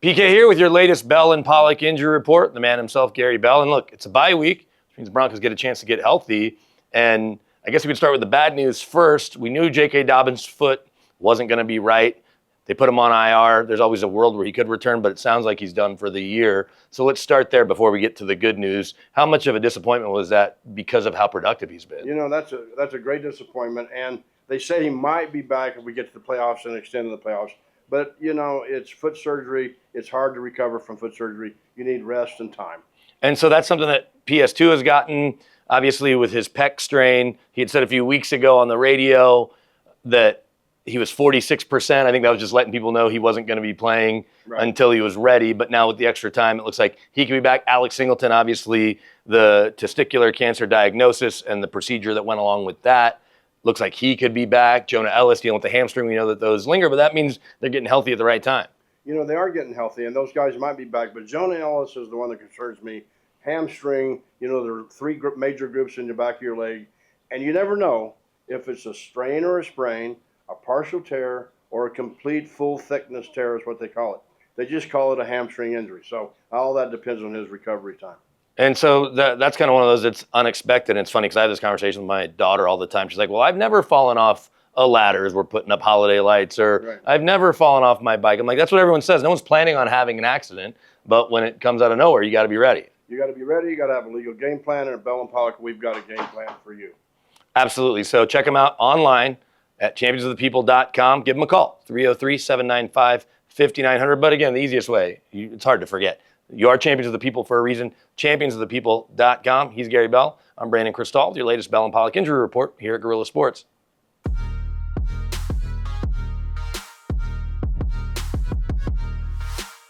PK here with your latest Bell and Pollock injury report. The man himself, Gary Bell. And look, it's a bye week, which means the Broncos get a chance to get healthy. And I guess we could start with the bad news first. We knew J.K. Dobbins' foot wasn't going to be right. They put him on IR. There's always a world where he could return, but it sounds like he's done for the year. So let's start there before we get to the good news. How much of a disappointment was that because of how productive he's been? You know, that's a great disappointment. And they say he might be back if we get to the playoffs and extend the playoffs. But, you know, it's foot surgery. It's hard to recover from foot surgery. You need rest and time. And so that's something that PS2 has gotten, obviously, with his pec strain. He had said a few weeks ago on the radio that he was 46%. I think that was just letting people know he wasn't going to be playing until he was ready. But now with the extra time, it looks like he can be back. Alex Singleton, obviously, the testicular cancer diagnosis and the procedure that went along with that. Looks like he could be back. Jonah Ellis dealing with the hamstring. We know that those linger, but that means they're getting healthy at the right time. You know, they are getting healthy, and those guys might be back. But Jonah Ellis is the one that concerns me. Hamstring, you know, there are three major groups in the back of your leg, and you never know if it's a strain or a sprain, a partial tear, or a complete full thickness tear is what they call it. They just call it a hamstring injury. So all that depends on his recovery time. And so that's kind of one of those that's unexpected. And it's funny because I have this conversation with my daughter all the time. She's like, well, I've never fallen off a ladder as we're putting up holiday lights, or I've never fallen off my bike. I'm like, that's what everyone says. No one's planning on having an accident. But when it comes out of nowhere, you got to be ready. You got to be ready. You got to have a legal game plan. And at Bell and Pollock, we've got a game plan for you. Absolutely. So check them out online at championsofthepeople.com. Give them a call, 303-795-5900. But again, the easiest way, it's hard to forget. You are champions of the people for a reason. Championsofthepeople.com. He's Gary Bell. I'm Brandon Cristal with your latest Bell and Pollock injury report here at Gorilla Sports.